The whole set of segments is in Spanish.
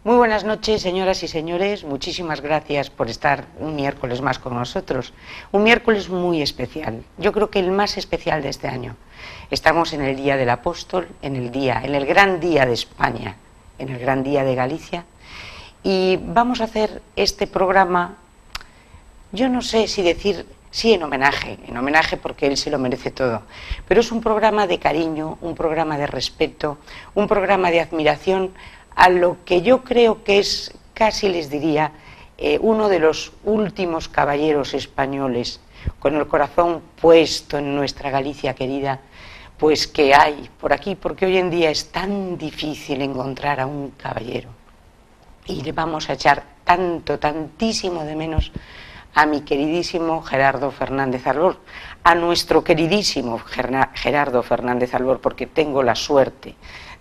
Muy buenas noches, señoras y señores. Muchísimas gracias por estar un miércoles más con nosotros. Un miércoles muy especial. Yo creo que el más especial de este año. Estamos en el Día del Apóstol, en el gran día de España, en el gran día de Galicia. Y vamos a hacer este programa, yo no sé si decir, sí, en homenaje porque él se lo merece todo. Pero es un programa de cariño, un programa de respeto, un programa de admiración a lo que yo creo que es, casi les diría, uno de los últimos caballeros españoles, con el corazón puesto en nuestra Galicia querida, pues que hay por aquí, porque hoy en día es tan difícil encontrar a un caballero. Y le vamos a echar tantísimo de menos a mi queridísimo Gerardo Fernández Albor, a nuestro queridísimo Gerardo Fernández Albor, porque tengo la suerte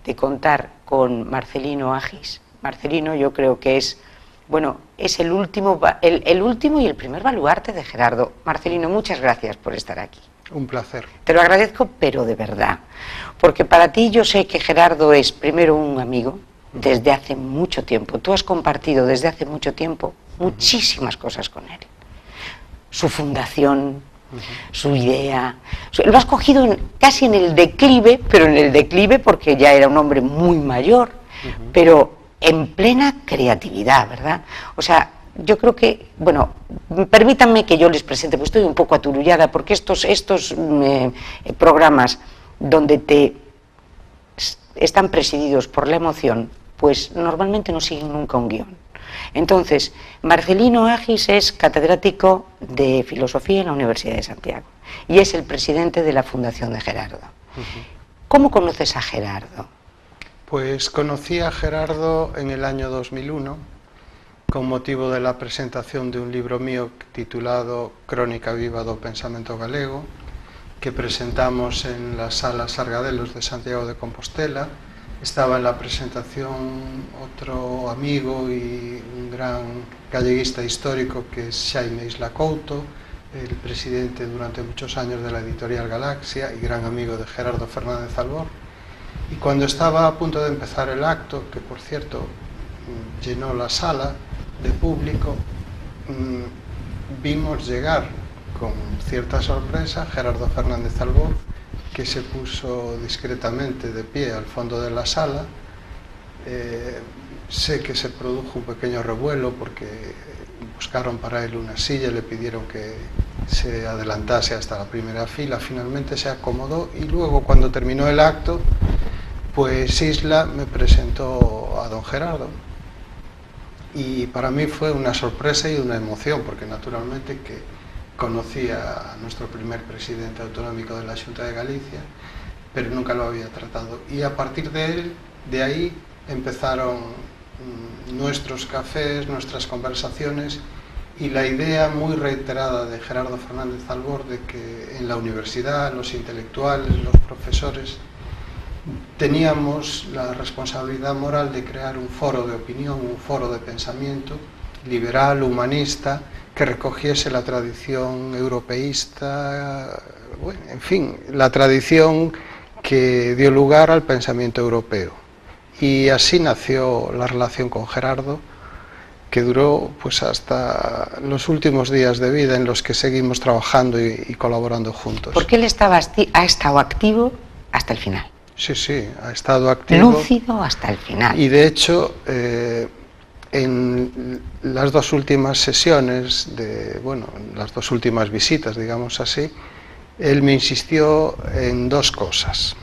de contar con Marcelino Agis. Marcelino yo creo que es, bueno, es el último y el primer baluarte de Gerardo. Marcelino, muchas gracias por estar aquí. Un placer. Te lo agradezco, pero de verdad, porque para ti yo sé que Gerardo es primero un amigo desde hace mucho tiempo. Tú has compartido desde hace mucho tiempo muchísimas cosas con él. Su fundación, su idea, lo has cogido casi en el declive, pero en el declive porque ya era un hombre muy mayor, pero en plena creatividad, ¿verdad? O sea, yo creo que, bueno, permítanme que yo les presente, pues estoy un poco aturullada, porque estos programas donde están presididos por la emoción, pues normalmente no siguen nunca un guión. Entonces, Marcelino Agis es catedrático de Filosofía en la Universidad de Santiago y es el presidente de la Fundación de Gerardo. ¿Cómo conoces a Gerardo? Pues conocí a Gerardo en el año 2001 con motivo de la presentación de un libro mío titulado Crónica Viva do Pensamento Galego, que presentamos en la Sala Sargadelos de Santiago de Compostela. Estaba en la presentación otro amigo y un gran galleguista histórico que es Xaime Isla Couto, el presidente durante muchos años de la editorial Galaxia y gran amigo de Gerardo Fernández Albor. Y cuando estaba a punto de empezar el acto, que por cierto llenó la sala de público, vimos llegar con cierta sorpresa Gerardo Fernández Albor, que se puso discretamente de pie al fondo de la sala. Sé que se produjo un pequeño revuelo porque buscaron para él una silla, le pidieron que se adelantase hasta la primera fila, finalmente se acomodó y luego cuando terminó el acto, pues Isla me presentó a don Gerardo y para mí fue una sorpresa y una emoción porque naturalmente que conocí a nuestro primer presidente autonómico de la Xunta de Galicia, pero nunca lo había tratado. Y a partir de ahí empezaron nuestros cafés, nuestras conversaciones y la idea muy reiterada de Gerardo Fernández Albor de que en la universidad los intelectuales, los profesores, teníamos la responsabilidad moral de crear un foro de opinión, un foro de pensamiento liberal, humanista, que recogiese la tradición europeísta, bueno, en fin, la tradición que dio lugar al pensamiento europeo. Y así nació la relación con Gerardo, que duró pues hasta los últimos días de vida en los que seguimos trabajando y colaborando juntos. Porque él ha estado activo hasta el final. Sí, sí, ha estado activo. Lúcido hasta el final. Y de hecho, en las dos últimas sesiones, las dos últimas visitas, digamos así, él me insistió en dos cosas.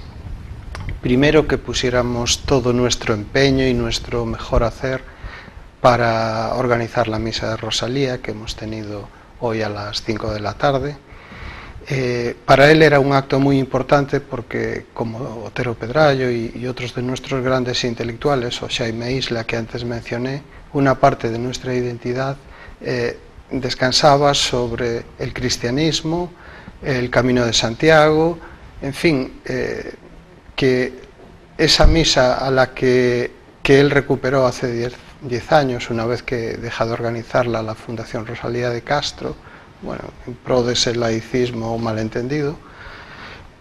Primero, que pusiéramos todo nuestro empeño y nuestro mejor hacer para organizar la misa de Rosalía, que hemos tenido hoy a las 5 de la tarde. Para él era un acto muy importante porque, como Otero Pedrallo y otros de nuestros grandes intelectuales, o Xaime Isla, que antes mencioné, una parte de nuestra identidad descansaba sobre el cristianismo, el Camino de Santiago, en fin, que esa misa a la que él recuperó hace 10 años, una vez que deja de organizarla la Fundación Rosalía de Castro, bueno, en pro de ese laicismo malentendido,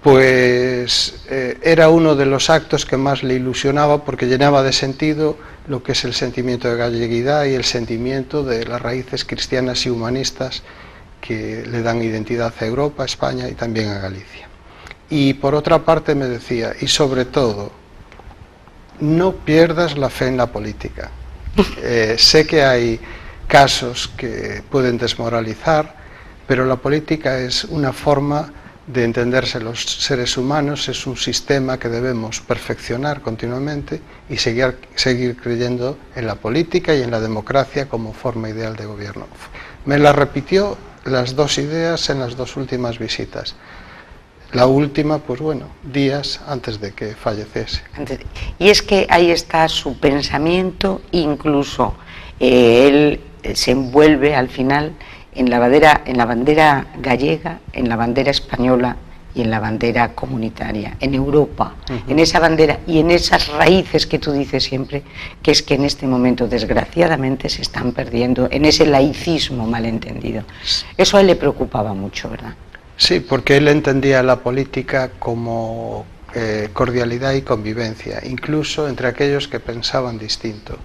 pues era uno de los actos que más le ilusionaba, porque llenaba de sentido lo que es el sentimiento de galleguidad y el sentimiento de las raíces cristianas y humanistas que le dan identidad a Europa, a España y también a Galicia. Y por otra parte me decía, y sobre todo, no pierdas la fe en la política. Sé que hay casos que pueden desmoralizar, pero la política es una forma de entenderse los seres humanos, es un sistema que debemos perfeccionar continuamente y seguir creyendo en la política y en la democracia como forma ideal de gobierno. Me las repitió las dos ideas en las dos últimas visitas. La última, pues bueno, días antes de que falleciese. Y es que ahí está su pensamiento, incluso él se envuelve al final en la bandera gallega, en la bandera española y en la bandera comunitaria, en Europa, en esa bandera y en esas raíces que tú dices siempre, que es que en este momento desgraciadamente se están perdiendo, en ese laicismo malentendido. Eso a él le preocupaba mucho, ¿verdad? Sí, porque él entendía la política como cordialidad y convivencia, incluso entre aquellos que pensaban distinto.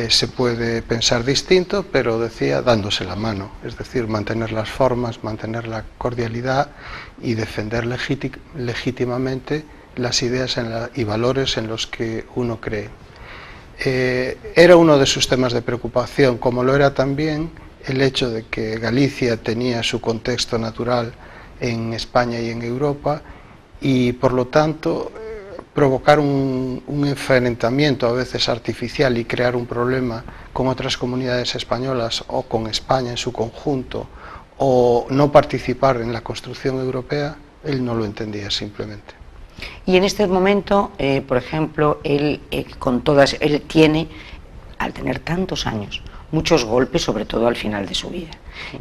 Se puede pensar distinto, pero decía dándose la mano, es decir, mantener las formas, mantener la cordialidad y defender legítimamente las ideas y valores en los que uno cree. Era uno de sus temas de preocupación, como lo era también el hecho de que Galicia tenía su contexto natural en España y en Europa y por lo tanto provocar un enfrentamiento a veces artificial y crear un problema con otras comunidades españolas o con España en su conjunto o no participar en la construcción europea, él no lo entendía simplemente. Y en este momento, por ejemplo, él tiene, al tener tantos años, muchos golpes, sobre todo al final de su vida.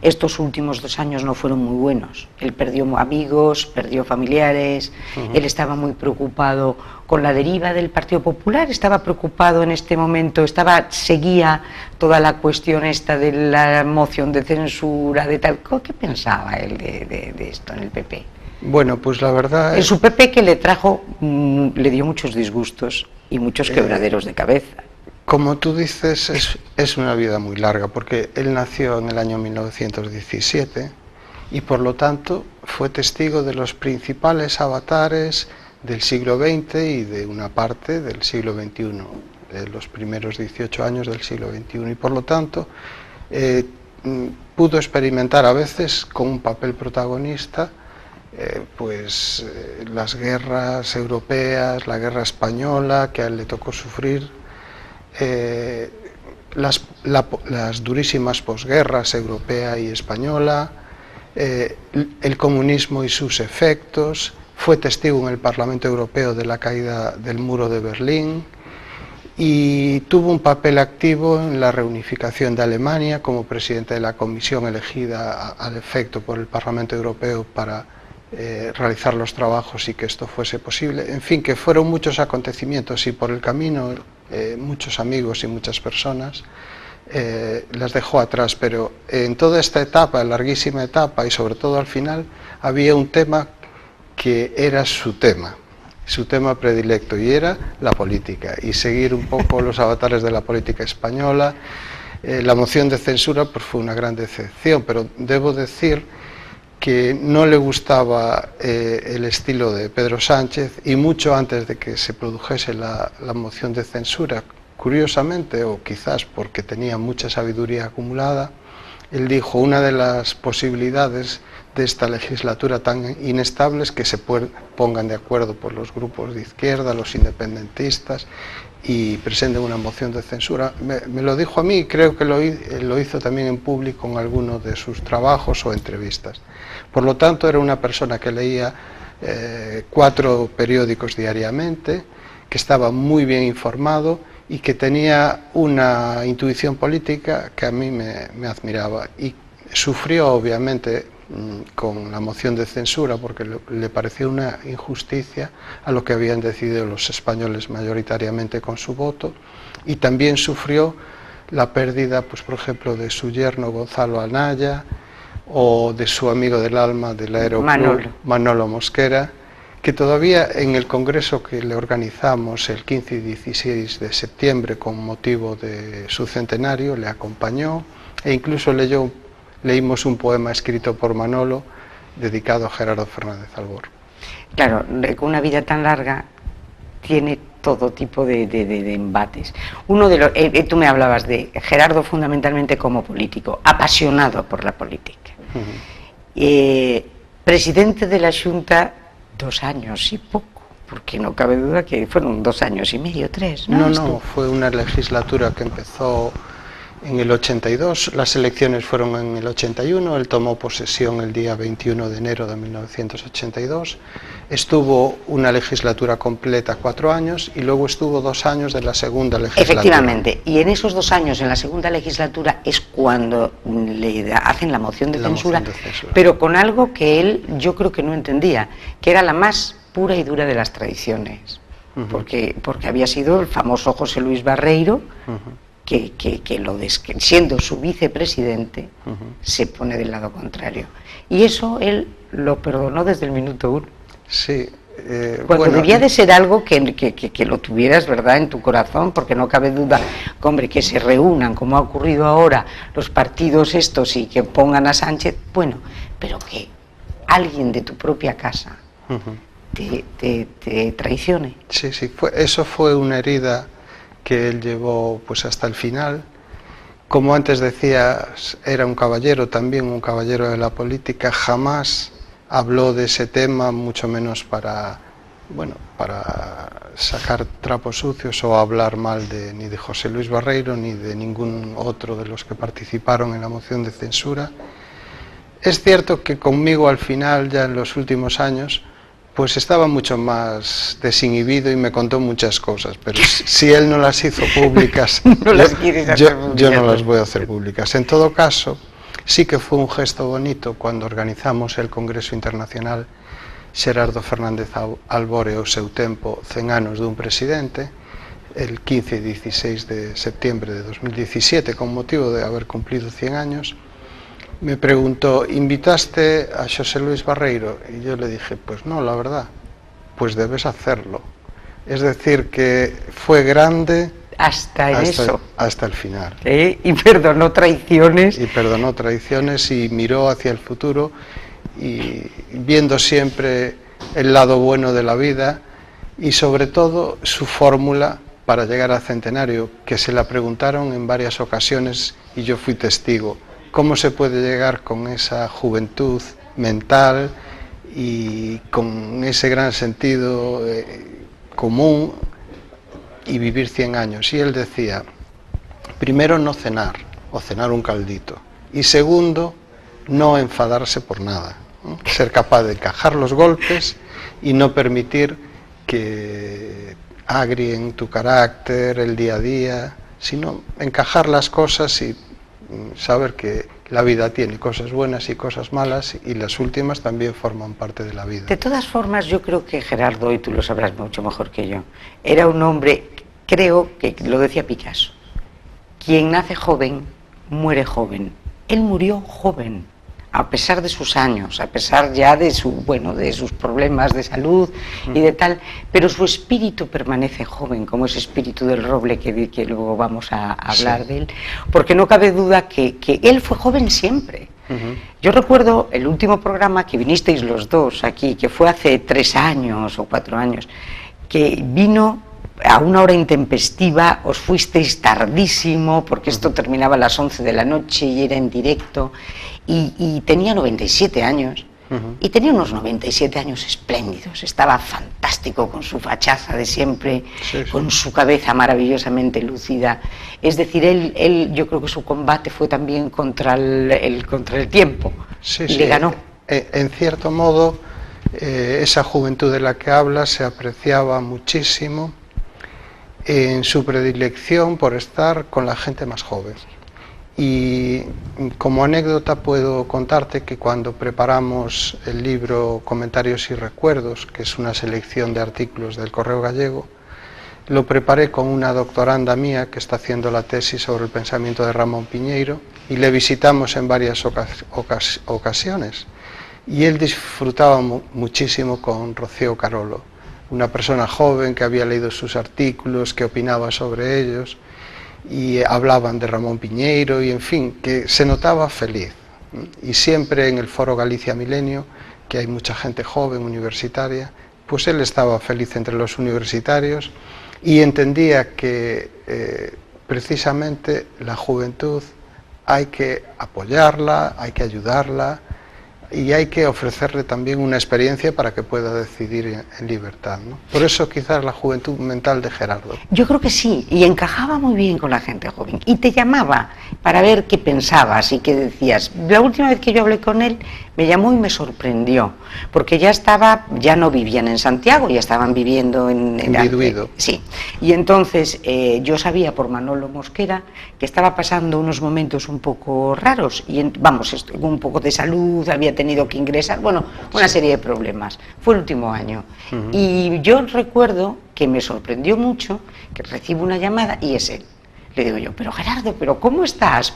Estos últimos 2 años no fueron muy buenos. Él perdió amigos, perdió familiares, él estaba muy preocupado con la deriva del Partido Popular, estaba preocupado en este momento, seguía toda la cuestión esta de la moción de censura, de tal. ¿Qué pensaba él de esto en el PP? Bueno, pues la verdad... En su PP que le trajo, le dio muchos disgustos y muchos quebraderos de cabeza. Como tú dices, es una vida muy larga, porque él nació en el año 1917 y por lo tanto fue testigo de los principales avatares del siglo XX y de una parte del siglo XXI, de los primeros 18 años del siglo XXI, y por lo tanto pudo experimentar a veces con un papel protagonista las guerras europeas, la guerra española que a él le tocó sufrir, las durísimas posguerras europea y española, el comunismo y sus efectos, fue testigo en el Parlamento Europeo de la caída del muro de Berlín y tuvo un papel activo en la reunificación de Alemania como presidente de la comisión elegida al efecto por el Parlamento Europeo para realizar los trabajos y que esto fuese posible. En fin, que fueron muchos acontecimientos y por el camino muchos amigos y muchas personas las dejó atrás, pero en toda esta etapa, larguísima etapa y sobre todo al final, había un tema que era su tema predilecto y era la política y seguir un poco los avatares de la política española. La moción de censura pues fue una gran decepción, pero debo decir que no le gustaba el estilo de Pedro Sánchez y mucho antes de que se produjese la moción de censura, curiosamente o quizás porque tenía mucha sabiduría acumulada, él dijo: una de las posibilidades de esta legislatura tan inestable es que se pongan de acuerdo por los grupos de izquierda, los independentistas y presenten una moción de censura. Me lo dijo a mí y creo que lo hizo también en público en alguno de sus trabajos o entrevistas. Por lo tanto, era una persona que leía 4 periódicos diariamente, que estaba muy bien informado y que tenía una intuición política que a mí me admiraba. Y sufrió, obviamente, con la moción de censura porque le pareció una injusticia a lo que habían decidido los españoles mayoritariamente con su voto, y también sufrió la pérdida, pues por ejemplo, de su yerno Gonzalo Anaya o de su amigo del alma del Aeroclub, Manolo Mosquera, que todavía en el congreso que le organizamos el 15 y 16 de septiembre con motivo de su centenario le acompañó, e incluso leímos un poema escrito por Manolo dedicado a Gerardo Fernández Albor. Claro, con una vida tan larga tiene todo tipo de embates. Uno de los, tú me hablabas de Gerardo fundamentalmente como político, apasionado por la política. Presidente de la Xunta 2 años y poco, porque no cabe duda que fueron 2 años y medio, 3, ¿no? No, fue una legislatura que empezó en el 82, las elecciones fueron en el 81, él tomó posesión el día 21 de enero de 1982, estuvo una legislatura completa 4 años y luego estuvo 2 años de la segunda legislatura. Efectivamente, y en esos 2 años, en la segunda legislatura, es cuando le hacen la moción de censura, pero con algo que él yo creo que no entendía, que era la más pura y dura de las tradiciones, porque había sido el famoso José Luis Barreiro, que siendo su vicepresidente se pone del lado contrario, y eso él lo perdonó desde el minuto 1. Sí, cuando debía de ser algo que lo tuvieras, ¿verdad?, en tu corazón, porque no cabe duda, hombre, que se reúnan como ha ocurrido ahora los partidos estos y que pongan a Sánchez, bueno, pero que alguien de tu propia casa te traicione. Sí, eso fue una herida que él llevó pues hasta el final. Como antes decías, era un caballero, también un caballero de la política, jamás habló de ese tema, mucho menos para sacar trapos sucios o hablar mal ni de José Luis Barreiro ni de ningún otro de los que participaron en la moción de censura. Es cierto que conmigo al final, ya en los últimos años, pues estaba mucho más desinhibido y me contó muchas cosas, pero si él no las hizo públicas, yo no las voy a hacer públicas. En todo caso, sí que fue un gesto bonito cuando organizamos el Congreso Internacional Xerardo Fernández Albor e o seu tempo 100 anos dun presidente, el 15 y 16 de septiembre de 2017, con motivo de haber cumplido 100 años, me preguntó, ¿invitaste a José Luis Barreiro? Y yo le dije, pues no, la verdad, pues debes hacerlo. Es decir, que fue grande hasta el final. Y perdonó traiciones. Y perdonó traiciones y miró hacia el futuro y viendo siempre el lado bueno de la vida y sobre todo su fórmula para llegar al centenario, que se la preguntaron en varias ocasiones y yo fui testigo. ¿Cómo se puede llegar con esa juventud mental y con ese gran sentido común y vivir 100 años? Y él decía, primero no cenar, o cenar un caldito, y segundo, no enfadarse por nada, ¿no? Ser capaz de encajar los golpes y no permitir que agrien tu carácter, el día a día, sino encajar las cosas y saber que la vida tiene cosas buenas y cosas malas y las últimas también forman parte de la vida. De todas formas, yo creo que Gerardo, y tú lo sabrás mucho mejor que yo, era un hombre, creo que lo decía Picasso, quien nace joven, muere joven. Él murió joven, a pesar de sus años, a pesar ya de sus problemas de salud y de tal, pero su espíritu permanece joven, como ese espíritu del roble que luego vamos a hablar de él, porque no cabe duda que él fue joven siempre. Yo recuerdo el último programa que vinisteis los dos aquí, que fue hace 3 años o 4 años, que vino a una hora intempestiva, os fuisteis tardísimo, porque esto terminaba a las 11 de la noche y era en directo, y tenía 97 años, y tenía unos 97 años espléndidos, estaba fantástico con su fachaza de siempre, con su cabeza maravillosamente lúcida. Es decir, él yo creo que su combate fue también contra el tiempo, y le ganó. En cierto modo, esa juventud de la que habla se apreciaba muchísimo en su predilección por estar con la gente más joven. Y como anécdota puedo contarte que cuando preparamos el libro Comentarios y Recuerdos, que es una selección de artículos del Correo Gallego, Lo preparé con una doctoranda mía que está haciendo la tesis sobre el pensamiento de Ramón Piñeiro y le visitamos en varias ocasiones. Y él disfrutaba muchísimo con Rocío Carolo, una persona joven que había leído sus artículos, que opinaba sobre ellos y hablaban de Ramón Piñeiro y en fin, que se notaba feliz. Y siempre en el Foro Galicia Milenio, que hay mucha gente joven, universitaria, pues él estaba feliz entre los universitarios y entendía que precisamente la juventud hay que apoyarla, hay que ayudarla y hay que ofrecerle también una experiencia para que pueda decidir en libertad, ¿no? Por eso quizás la juventud mental de Gerardo. Yo creo que sí, y encajaba muy bien con la gente joven, y te llamaba para ver qué pensabas y qué decías. La última vez que yo hablé con él, me llamó y me sorprendió, porque ya no vivían en Santiago, ya estaban viviendo en Viduido. Sí, y entonces yo sabía por Manolo Mosquera que estaba pasando unos momentos un poco raros, y un poco de salud, había tenido que ingresar, bueno, una serie de problemas. Fue el último año. Y yo recuerdo que me sorprendió mucho que recibo una llamada y es él. Le digo yo, pero Gerardo, ¿pero cómo estás?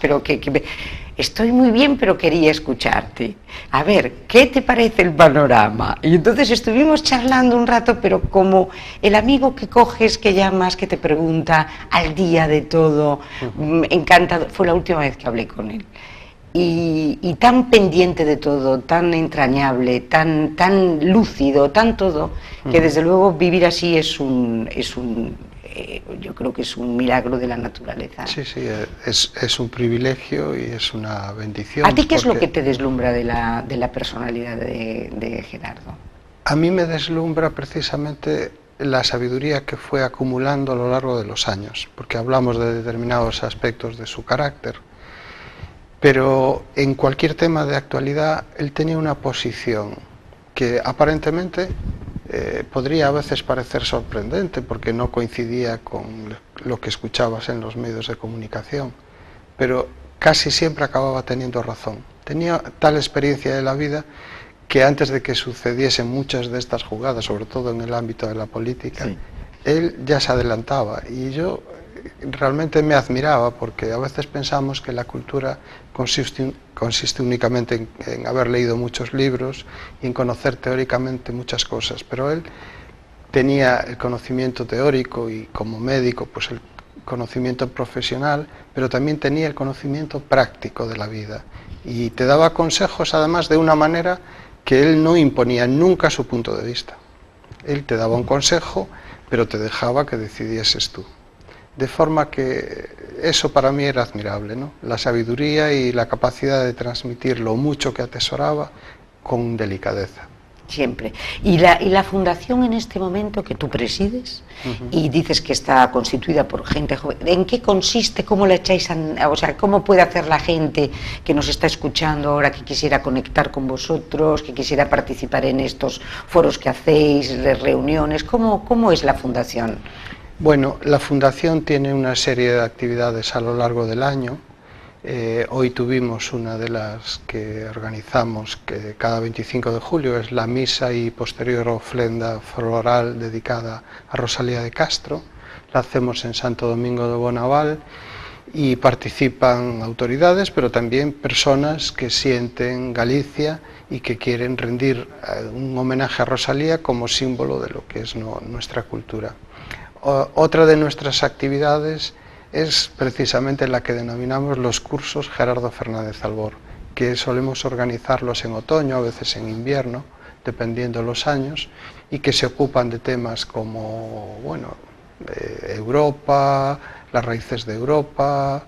Estoy muy bien, pero quería escucharte. A ver, ¿qué te parece el panorama? Y entonces estuvimos charlando un rato, pero como el amigo que coges, que llamas, que te pregunta al día de todo, encantado. Fue la última vez que hablé con él. Y tan pendiente de todo, tan entrañable, tan lúcido, tan todo, que desde luego vivir así yo creo que es un milagro de la naturaleza. Sí, sí, es un privilegio y es una bendición. ¿A ti qué es lo que te deslumbra de la personalidad de Gerardo? A mí me deslumbra precisamente la sabiduría que fue acumulando a lo largo de los años, porque hablamos de determinados aspectos de su carácter, pero en cualquier tema de actualidad él tenía una posición que aparentemente podría a veces parecer sorprendente porque no coincidía con lo que escuchabas en los medios de comunicación, pero casi siempre acababa teniendo razón. Tenía tal experiencia de la vida que antes de que sucediesen muchas de estas jugadas, sobre todo en el ámbito de la política, sí, él ya se adelantaba y yo realmente me admiraba porque a veces pensamos que la cultura consiste únicamente en haber leído muchos libros y en conocer teóricamente muchas cosas, pero él tenía el conocimiento teórico y como médico pues el conocimiento profesional, pero también tenía el conocimiento práctico de la vida y te daba consejos además de una manera que él no imponía nunca su punto de vista. Él te daba un consejo, pero te dejaba que decidieses tú. De forma que eso para mí era admirable, ¿no? La sabiduría y la capacidad de transmitir lo mucho que atesoraba con delicadeza. Siempre. ¿Y la fundación en este momento que tú presides y dices que está constituida por gente joven, ¿en qué consiste? ¿Cómo la echáis o sea, cómo puede hacer la gente que nos está escuchando ahora, que quisiera conectar con vosotros, que quisiera participar en estos foros que hacéis, reuniones? ¿Cómo es la fundación? Bueno, la Fundación tiene una serie de actividades a lo largo del año. Hoy tuvimos una de las que organizamos, que cada 25 de julio es la misa y posterior ofrenda floral dedicada a Rosalía de Castro. La hacemos en Santo Domingo de Bonaval y participan autoridades, pero también personas que sienten Galicia y que quieren rendir un homenaje a Rosalía como símbolo de lo que es nuestra cultura. Otra de nuestras actividades es precisamente la que denominamos los cursos Gerardo Fernández Albor, que solemos organizarlos en otoño, a veces en invierno, dependiendo los años, y que se ocupan de temas como, bueno, Europa, las raíces de Europa.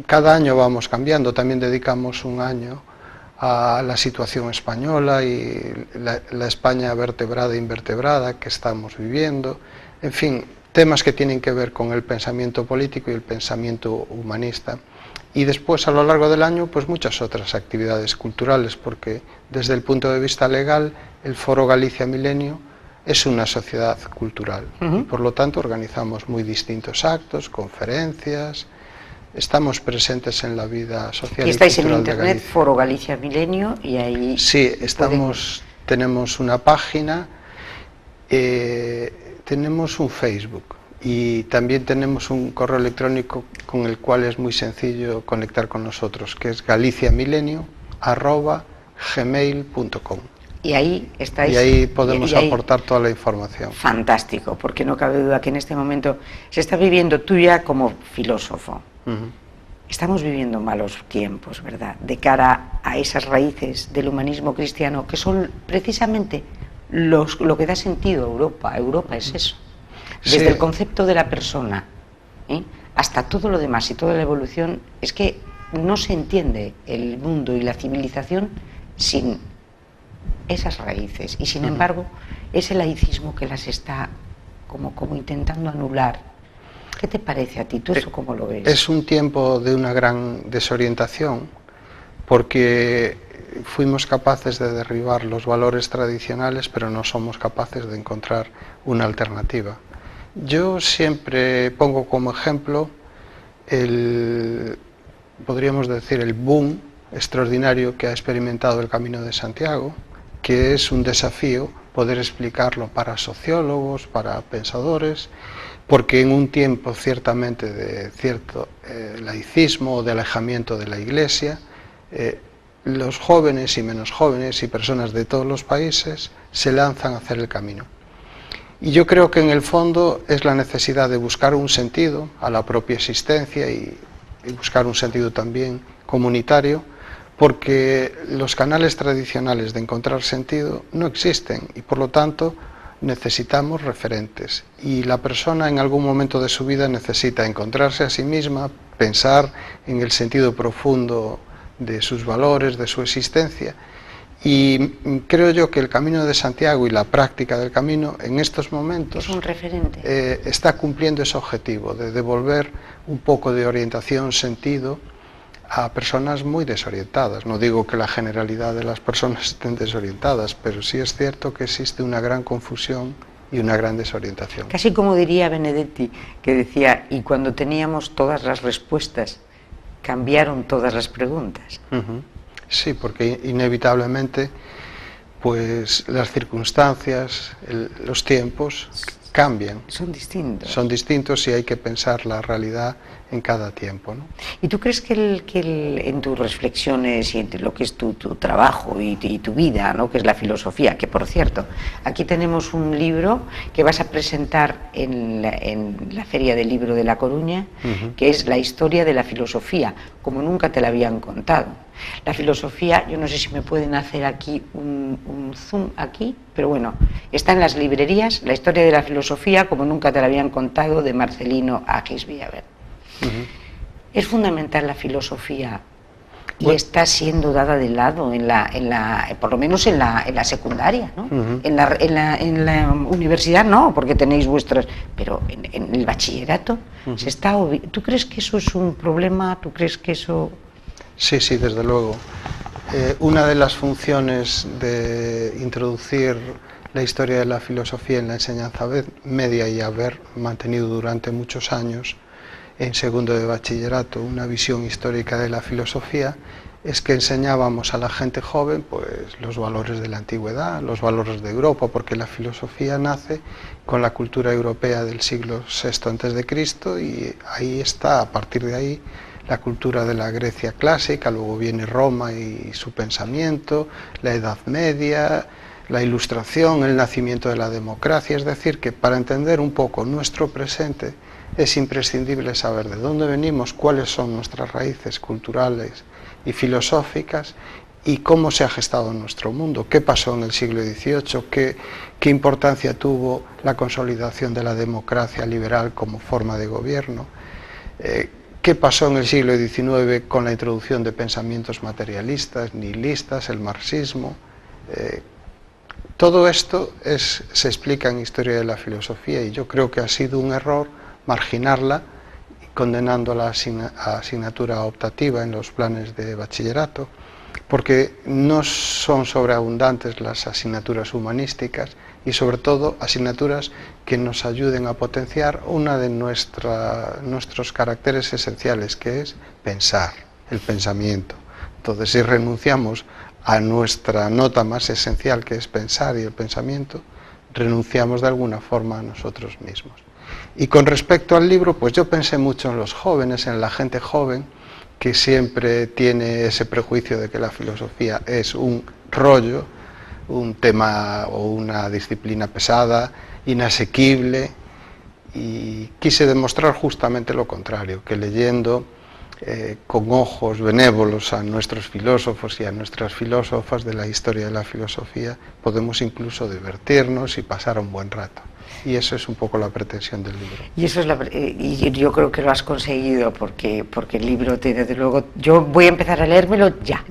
Cada año vamos cambiando, también dedicamos un año a la situación española y la España vertebrada e invertebrada que estamos viviendo. En fin, temas que tienen que ver con el pensamiento político y el pensamiento humanista. Y después, a lo largo del año, pues muchas otras actividades culturales, porque desde el punto de vista legal, el Foro Galicia Milenio es una sociedad cultural. Y por lo tanto, organizamos muy distintos actos, conferencias, estamos presentes en la vida social y estáis cultural en internet, Foro Galicia Milenio, y ahí... Sí, tenemos una página. Tenemos un Facebook y también tenemos un correo electrónico con el cual es muy sencillo conectar con nosotros, que es galiciamilenio@gmail.com. Y ahí estáis. Y ahí podemos aportar toda la información. Fantástico, porque no cabe duda que en este momento se está viviendo, tú ya como filósofo, estamos viviendo malos tiempos, ¿verdad?, de cara a esas raíces del humanismo cristiano, que son precisamente lo que da sentido a Europa. Europa es eso. Desde el concepto de la persona, hasta todo lo demás y toda la evolución, es que no se entiende el mundo y la civilización sin esas raíces, y sin embargo es el laicismo que las está como intentando anular. ¿Qué te parece a ti? ¿Tú eso cómo lo ves? Es un tiempo de una gran desorientación, porque fuimos capaces de derribar los valores tradicionales, pero no somos capaces de encontrar una alternativa. Yo siempre pongo como ejemplo podríamos decir, el boom extraordinario que ha experimentado el Camino de Santiago, que es un desafío poder explicarlo para sociólogos, para pensadores, porque en un tiempo ciertamente de cierto laicismo o de alejamiento de la Iglesia, los jóvenes y menos jóvenes y personas de todos los países se lanzan a hacer el camino. Y yo creo que en el fondo es la necesidad de buscar un sentido a la propia existencia y buscar un sentido también comunitario, porque los canales tradicionales de encontrar sentido no existen y por lo tanto necesitamos referentes, y la persona en algún momento de su vida necesita encontrarse a sí misma, pensar en el sentido profundo de sus valores, de su existencia, y creo yo que el Camino de Santiago y la práctica del camino en estos momentos es un referente. Está cumpliendo ese objetivo de devolver un poco de orientación, sentido a personas muy desorientadas. No digo que la generalidad de las personas estén desorientadas, pero sí es cierto que existe una gran confusión y una gran desorientación. Casi como diría Benedetti, que decía, y cuando teníamos todas las respuestas, cambiaron todas las preguntas. Sí, porque inevitablemente pues las circunstancias, los tiempos cambian. Son distintos. Son distintos y hay que pensar la realidad en cada tiempo, ¿no? ¿Y tú crees que en tus reflexiones y en lo que es tu trabajo y tu vida, ¿no?, que es la filosofía, que por cierto, aquí tenemos un libro que vas a presentar en la Feria del Libro de La Coruña, que es La historia de la filosofía, como nunca te la habían contado. La filosofía, yo no sé si me pueden hacer aquí un zoom aquí, pero bueno, está en las librerías, La historia de la filosofía, como nunca te la habían contado, de Marcelino Agis Villaverde. Es fundamental la filosofía y está siendo dada de lado por lo menos en la secundaria, ¿no? En la universidad no, porque tenéis vuestras, pero en el bachillerato se está. ¿Tú crees que eso es un problema? ¿Tú crees que eso...? Sí, sí, desde luego. Una de las funciones de introducir la historia de la filosofía en la enseñanza media y haber mantenido durante muchos años en segundo de bachillerato una visión histórica de la filosofía es que enseñábamos a la gente joven pues los valores de la antigüedad, los valores de Europa, porque la filosofía nace con la cultura europea del siglo VI a.C. y ahí está, a partir de ahí, la cultura de la Grecia clásica, luego viene Roma y su pensamiento, la Edad Media, la Ilustración, el nacimiento de la democracia. Es decir, que para entender un poco nuestro presente es imprescindible saber de dónde venimos, cuáles son nuestras raíces culturales y filosóficas y cómo se ha gestado nuestro mundo, qué pasó en el siglo XVIII, qué importancia tuvo la consolidación de la democracia liberal como forma de gobierno, qué pasó en el siglo XIX con la introducción de pensamientos materialistas, nihilistas, el marxismo. Todo esto se explica en Historia de la Filosofía y yo creo que ha sido un error marginarla, condenándola a asignatura optativa en los planes de bachillerato, porque no son sobreabundantes las asignaturas humanísticas y sobre todo asignaturas que nos ayuden a potenciar una de nuestros caracteres esenciales, que es pensar, el pensamiento. Entonces, si renunciamos a nuestra nota más esencial, que es pensar y el pensamiento, renunciamos de alguna forma a nosotros mismos. Y con respecto al libro, pues yo pensé mucho en los jóvenes, en la gente joven, que siempre tiene ese prejuicio de que la filosofía es un rollo, un tema o una disciplina pesada, inasequible, y quise demostrar justamente lo contrario, que leyendo con ojos benévolos a nuestros filósofos y a nuestras filósofas de la historia de la filosofía, podemos incluso divertirnos y pasar un buen rato. Y eso es un poco la pretensión del libro. Y eso es y yo creo que lo has conseguido, porque el libro, desde luego, yo voy a empezar a leérmelo ya,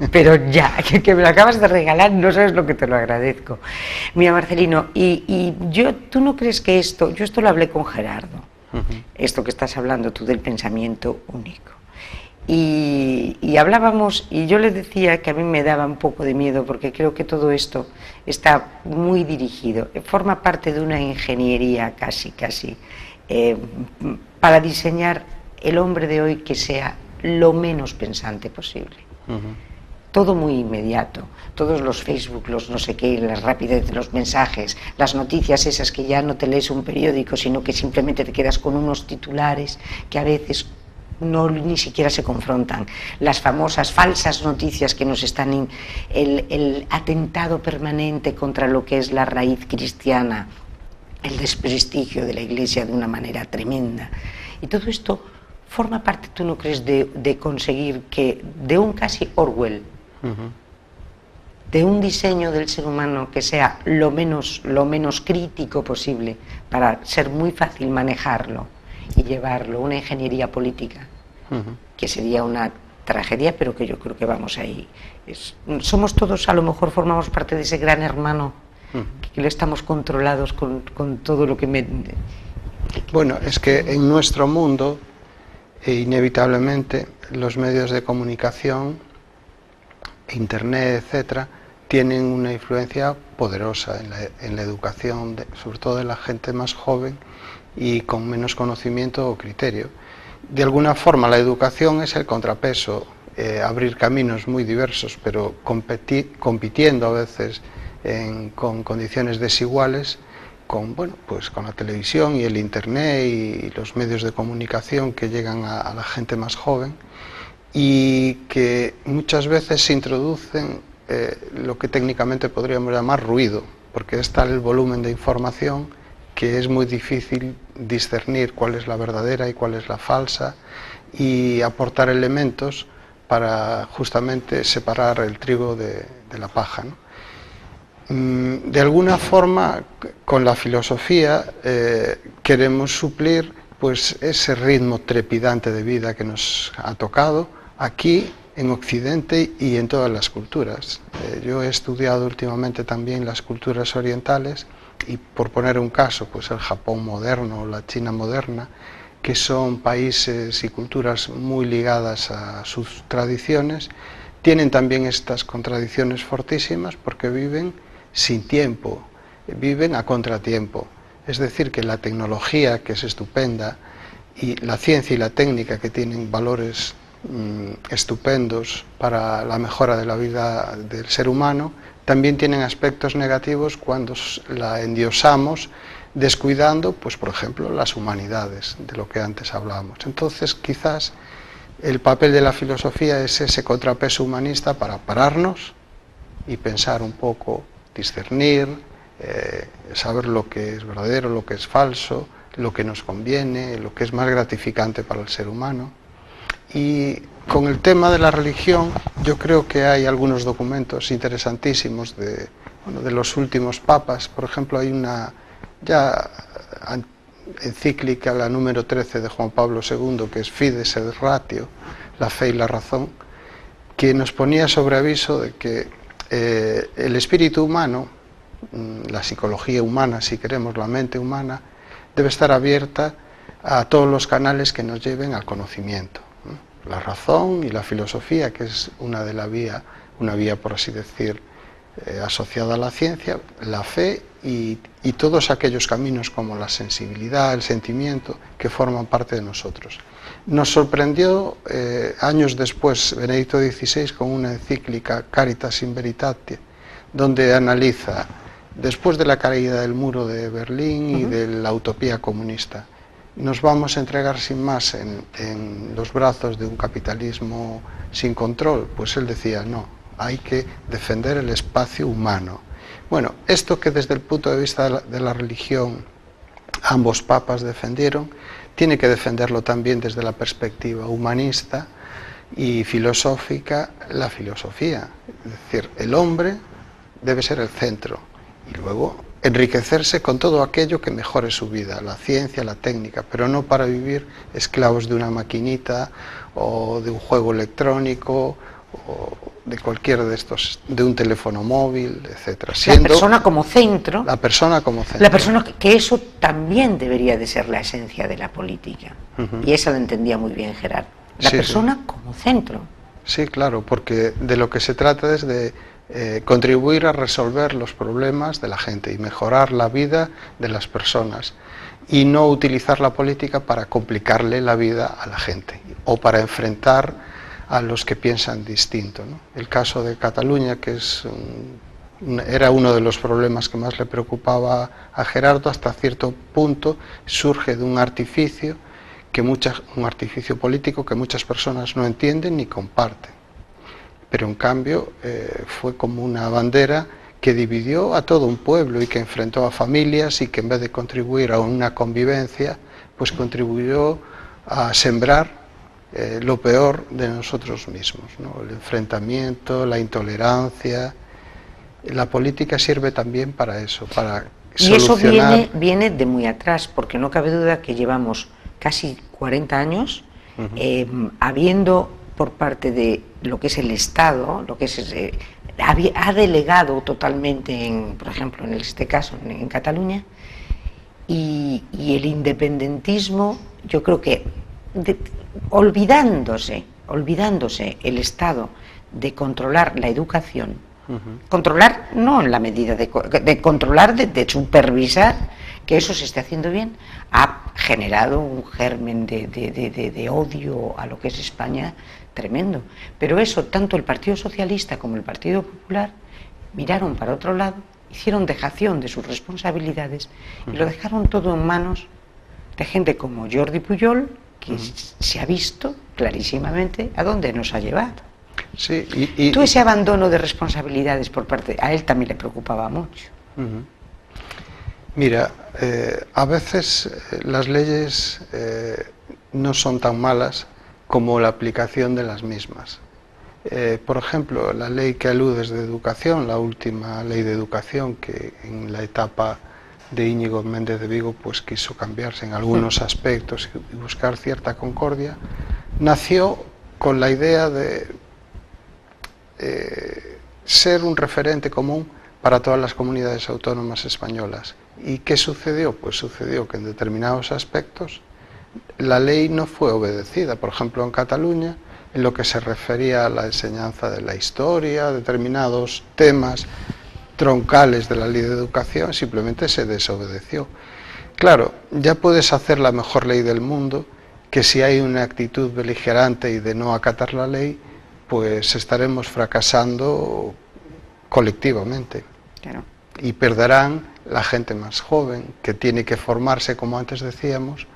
pero ya, que me lo acabas de regalar, no sabes lo que te lo agradezco. Mira, Marcelino, tú no crees que yo esto lo hablé con Gerardo, esto que estás hablando tú del pensamiento único. Y hablábamos, y yo le decía que a mí me daba un poco de miedo, porque creo que todo esto está muy dirigido, forma parte de una ingeniería casi, para diseñar el hombre de hoy que sea lo menos pensante posible. Todo muy inmediato, todos los Facebook, los no sé qué, la rapidez de los mensajes, las noticias esas que ya no te lees un periódico, sino que simplemente te quedas con unos titulares que a veces ni siquiera se confrontan, las famosas falsas noticias que nos están el atentado permanente contra lo que es la raíz cristiana, el desprestigio de la Iglesia de una manera tremenda, y todo esto forma parte, ¿tú no crees?, de conseguir que de un casi Orwell, de un diseño del ser humano que sea lo menos crítico posible, para ser muy fácil manejarlo y llevarlo, una ingeniería política, que sería una tragedia, pero que yo creo que vamos ahí. Somos todos, a lo mejor formamos parte de ese gran hermano, que lo estamos controlados con todo lo que Bueno, es que en nuestro mundo, inevitablemente, los medios de comunicación, Internet, etcétera, tienen una influencia poderosa en la educación, sobre todo de la gente más joven, y con menos conocimiento o criterio. De alguna forma la educación es el contrapeso, abrir caminos muy diversos, pero compitiendo a veces con condiciones desiguales, con la televisión y el Internet y los medios de comunicación que llegan a la gente más joven, y que muchas veces se introducen lo que técnicamente podríamos llamar ruido, porque es tal el volumen de información que es muy difícil discernir cuál es la verdadera y cuál es la falsa, y aportar elementos para justamente separar el trigo de la paja, ¿no? De alguna forma, con la filosofía queremos suplir pues ese ritmo trepidante de vida que nos ha tocado aquí en Occidente y en todas las culturas. Yo he estudiado últimamente también las culturas orientales, y por poner un caso, pues el Japón moderno o la China moderna, que son países y culturas muy ligadas a sus tradiciones, tienen también estas contradicciones fortísimas, porque viven sin tiempo, viven a contratiempo. Es decir, que la tecnología, que es estupenda, y la ciencia y la técnica, que tienen valores estupendos para la mejora de la vida del ser humano, también tienen aspectos negativos cuando la endiosamos, descuidando, pues por ejemplo, las humanidades, de lo que antes hablábamos. Entonces, quizás el papel de la filosofía es ese contrapeso humanista para pararnos y pensar un poco, discernir, saber lo que es verdadero, lo que es falso, lo que nos conviene, lo que es más gratificante para el ser humano. Y con el tema de la religión, yo creo que hay algunos documentos interesantísimos de los últimos papas. Por ejemplo, hay una encíclica, la número 13 de Juan Pablo II, que es Fides et Ratio, la fe y la razón, que nos ponía sobre aviso de que el espíritu humano, la psicología humana, si queremos, la mente humana, debe estar abierta a todos los canales que nos lleven al conocimiento. La razón y la filosofía, que es una vía, por así decir, asociada a la ciencia, la fe y todos aquellos caminos como la sensibilidad, el sentimiento, que forman parte de nosotros. Nos sorprendió años después Benedicto XVI con una encíclica, Caritas in Veritate, donde analiza después de la caída del muro de Berlín y de la utopía comunista, ¿nos vamos a entregar sin más en los brazos de un capitalismo sin control? Pues él decía, no, hay que defender el espacio humano. Bueno, esto que desde el punto de vista de la religión ambos papas defendieron, tiene que defenderlo también desde la perspectiva humanista y filosófica, la filosofía. Es decir, el hombre debe ser el centro y luego enriquecerse con todo aquello que mejore su vida, la ciencia, la técnica, pero no para vivir esclavos de una maquinita o de un juego electrónico o de cualquiera de estos, de un teléfono móvil, etcétera. La persona como centro. La persona como centro. La persona, que eso también debería de ser la esencia de la política. Y eso lo entendía muy bien Gerard. La persona como centro. Sí, claro, porque de lo que se trata es de contribuir a resolver los problemas de la gente y mejorar la vida de las personas y no utilizar la política para complicarle la vida a la gente o para enfrentar a los que piensan distinto, ¿no? El caso de Cataluña, que era uno de los problemas que más le preocupaba a Gerardo, hasta cierto punto surge de un artificio político que muchas personas no entienden ni comparten. Pero en cambio fue como una bandera que dividió a todo un pueblo y que enfrentó a familias y que en vez de contribuir a una convivencia, pues contribuyó a sembrar lo peor de nosotros mismos, ¿no? El enfrentamiento, la intolerancia. La política sirve también para eso, para solucionar... Y eso viene de muy atrás, porque no cabe duda que llevamos casi 40 años habiendo por parte de lo que es el Estado, lo que es ha delegado totalmente, por ejemplo, en este caso en Cataluña, y el independentismo, yo creo que olvidándose el Estado de controlar la educación, controlar no en la medida de controlar, de supervisar que eso se esté haciendo bien, ha generado un germen de odio a lo que es España tremendo. Pero eso, tanto el Partido Socialista como el Partido Popular miraron para otro lado, hicieron dejación de sus responsabilidades y lo dejaron todo en manos de gente como Jordi Pujol, que se ha visto clarísimamente a dónde nos ha llevado. Sí, todo ese abandono de responsabilidades por parte, a él también le preocupaba mucho. Mira, a veces las leyes no son tan malas como la aplicación de las mismas. Por ejemplo, la ley que aludes de educación, la última ley de educación que en la etapa de Íñigo Méndez de Vigo pues quiso cambiarse en algunos aspectos y buscar cierta concordia, nació con la idea de ser un referente común para todas las comunidades autónomas españolas. ¿Y qué sucedió? Pues sucedió que en determinados aspectos la ley no fue obedecida. Por ejemplo, en Cataluña, en lo que se refería a la enseñanza de la historia, determinados temas troncales de la ley de educación, simplemente se desobedeció. Claro, ya puedes hacer la mejor ley del mundo, que si hay una actitud beligerante y de no acatar la ley, pues estaremos fracasando colectivamente. Claro. Y perderán la gente más joven, que tiene que formarse, como antes decíamos,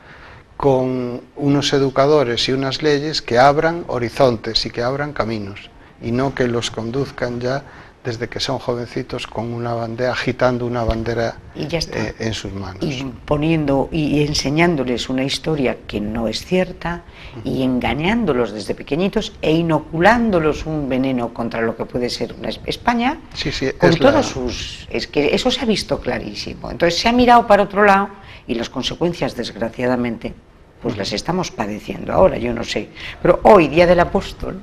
con unos educadores y unas leyes que abran horizontes y que abran caminos, y no que los conduzcan ya desde que son jovencitos con una bandera, agitando una bandera y ya está. En sus manos. Y poniendo y enseñándoles una historia que no es cierta, y engañándolos desde pequeñitos e inoculándolos un veneno contra lo que puede ser una España, con todos sus... Es que eso se ha visto clarísimo. Entonces se ha mirado para otro lado y las consecuencias, desgraciadamente, pues las estamos padeciendo ahora, yo no sé. Pero hoy, Día del Apóstol,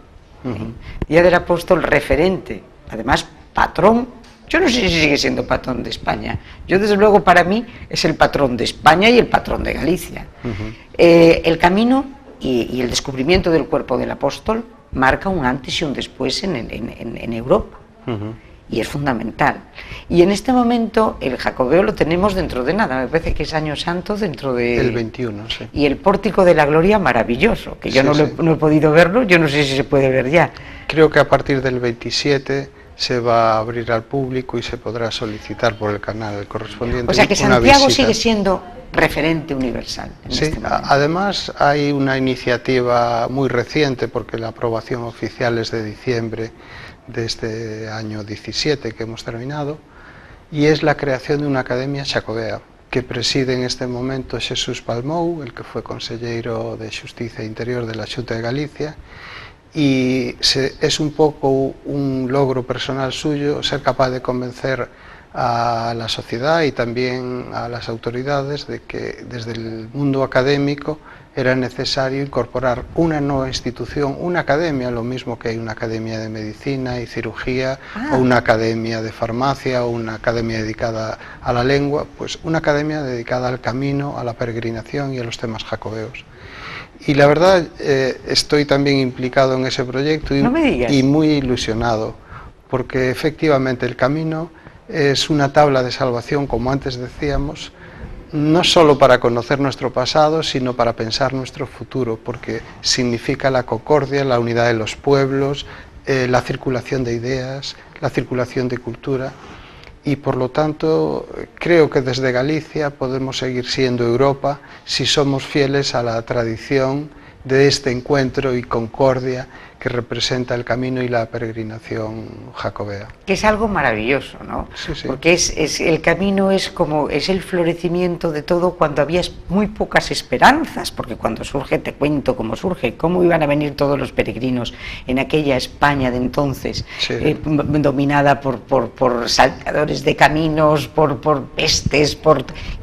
Día del Apóstol referente, además patrón, yo no sé si sigue siendo patrón de España, yo desde luego para mí es el patrón de España y el patrón de Galicia. El camino y el descubrimiento del cuerpo del apóstol marca un antes y un después en Europa, y es fundamental. Y en este momento el Jacobeo lo tenemos dentro de nada, me parece que es Año Santo dentro de... El 21, sí. Y el Pórtico de la Gloria maravilloso, que yo no he podido verlo, yo no sé si se puede ver ya. Creo que a partir del 27 se va a abrir al público y se podrá solicitar por el canal correspondiente. O sea que una Santiago visita. sigue siendo referente universal. Sí, además hay una iniciativa muy reciente, porque la aprobación oficial es de diciembre de este año 17 que hemos terminado, y es la creación de una academia xacobea, que preside en este momento Jesús Palmou, el que fue conselleiro de Xustiza e Interior de la Xunta de Galicia, y es un poco un logro personal suyo ser capaz de convencer a la sociedad y también a las autoridades de que desde el mundo académico era necesario incorporar una nueva institución, una academia, lo mismo que hay una academia de medicina y cirugía, o una academia de farmacia, o una academia dedicada a la lengua, pues una academia dedicada al camino, a la peregrinación y a los temas jacobeos. Y la verdad, estoy también implicado en ese proyecto y muy ilusionado, porque efectivamente el camino es una tabla de salvación, como antes decíamos, no solo para conocer nuestro pasado, sino para pensar nuestro futuro, porque significa la concordia, la unidad de los pueblos, la circulación de ideas, la circulación de cultura, y por lo tanto creo que desde Galicia podemos seguir siendo Europa si somos fieles a la tradición de este encuentro y concordia que representa el camino y la peregrinación jacobea. Que es algo maravilloso, ¿no? Sí, sí. Porque el camino es el florecimiento de todo cuando había muy pocas esperanzas, porque cuando surge, te cuento cómo surge, cómo iban a venir todos los peregrinos en aquella España de entonces, sí. Dominada por salteadores de caminos, por pestes,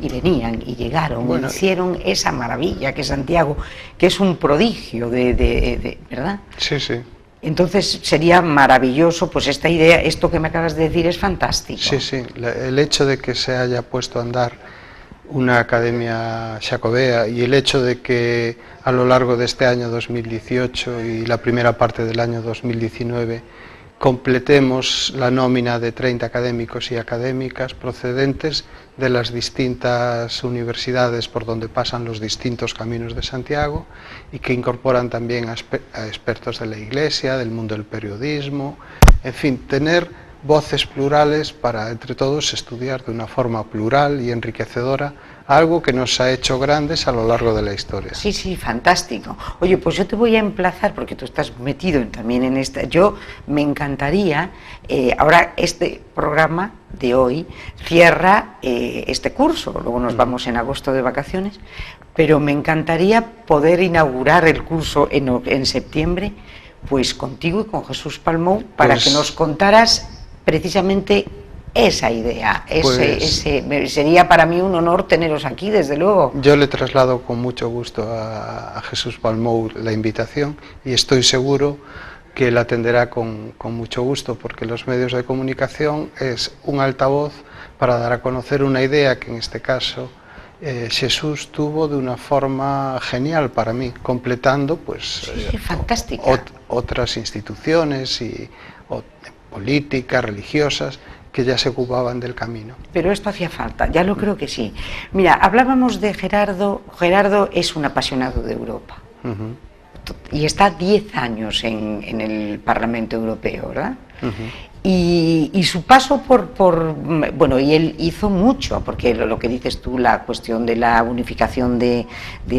y venían y llegaron, bueno, hicieron esa maravilla que es Santiago, que es un prodigio ¿verdad? Sí, sí. Entonces sería maravilloso, pues esta idea, esto que me acabas de decir es fantástico. Sí, sí, el hecho de que se haya puesto a andar una academia xacobea y el hecho de que a lo largo de este año 2018 y la primera parte del año 2019 completemos la nómina de 30 académicos y académicas procedentes de las distintas universidades por donde pasan los distintos caminos de Santiago y que incorporan también a expertos de la Iglesia, del mundo del periodismo, en fin, tener voces plurales para entre todos estudiar de una forma plural y enriquecedora algo que nos ha hecho grandes a lo largo de la historia. Sí, sí, fantástico. Oye, pues yo te voy a emplazar, porque tú estás metido también en esta. Yo me encantaría, ahora este programa de hoy cierra este curso, luego nos vamos en agosto de vacaciones, pero me encantaría poder inaugurar el curso en septiembre, pues contigo y con Jesús Palmou, para que nos contaras precisamente esa idea, sería para mí un honor teneros aquí, desde luego. Yo le traslado con mucho gusto a Jesús Palmou la invitación y estoy seguro que la atenderá con mucho gusto, porque los medios de comunicación es un altavoz para dar a conocer una idea que en este caso Jesús tuvo de una forma genial para mí, completando pues otras instituciones y políticas, religiosas, que ya se ocupaban del camino. Pero esto hacía falta, ya lo creo que sí. Mira, hablábamos de Gerardo. Gerardo es un apasionado de Europa. Y está 10 años en el Parlamento Europeo, ¿verdad? Y su paso bueno, y él hizo mucho, porque lo que dices tú, la cuestión de la unificación de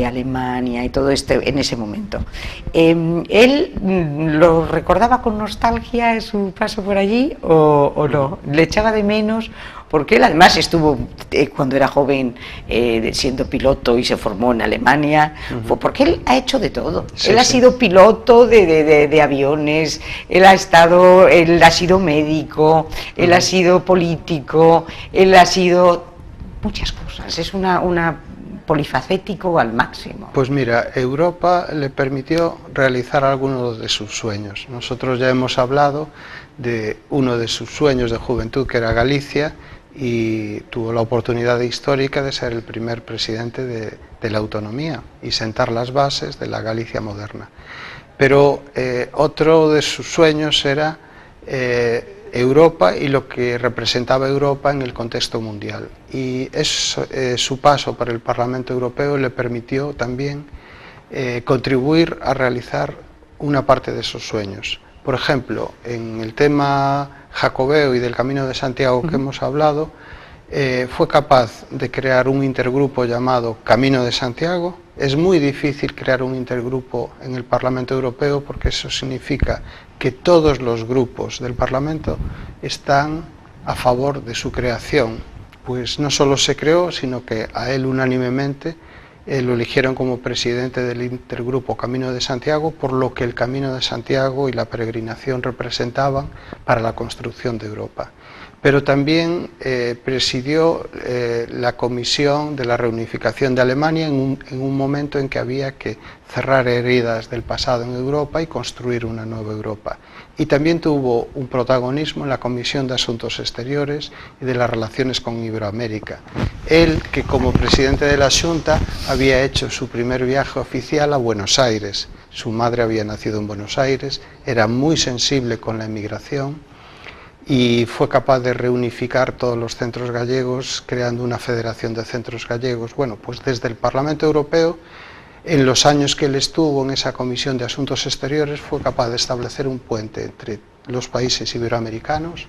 Alemania y todo en ese momento. ¿Él lo recordaba con nostalgia su paso por allí o no? ¿Le echaba de menos? Porque él además estuvo, cuando era joven, siendo piloto y se formó en Alemania, fue porque él ha hecho de todo. Sí, él ha sido piloto de aviones, él ha sido médico, él ha sido político, él ha sido muchas cosas, es una polifacético al máximo. Pues mira, Europa le permitió realizar algunos de sus sueños. Nosotros ya hemos hablado de uno de sus sueños de juventud, que era Galicia, y tuvo la oportunidad histórica de ser el primer presidente de la autonomía y sentar las bases de la Galicia moderna. Pero otro de sus sueños era Europa y lo que representaba Europa en el contexto mundial. Y su paso por el Parlamento Europeo le permitió también contribuir a realizar una parte de esos sueños. Por ejemplo, en el tema jacobeo y del Camino de Santiago que hemos hablado, fue capaz de crear un intergrupo llamado Camino de Santiago. Es muy difícil crear un intergrupo en el Parlamento Europeo porque eso significa que todos los grupos del Parlamento están a favor de su creación. Pues no solo se creó, sino que a él unánimemente lo eligieron como presidente del intergrupo Camino de Santiago, por lo que el Camino de Santiago y la peregrinación representaban para la construcción de Europa. Pero también presidió la Comisión de la Reunificación de Alemania en un momento en que había que cerrar heridas del pasado en Europa y construir una nueva Europa. Y también tuvo un protagonismo en la Comisión de Asuntos Exteriores y de las relaciones con Iberoamérica. Él, que como presidente de la Xunta había hecho su primer viaje oficial a Buenos Aires. Su madre había nacido en Buenos Aires, era muy sensible con la emigración y fue capaz de reunificar todos los centros gallegos, creando una federación de centros gallegos. Bueno, pues desde el Parlamento Europeo, en los años que él estuvo en esa Comisión de Asuntos Exteriores, fue capaz de establecer un puente entre los países iberoamericanos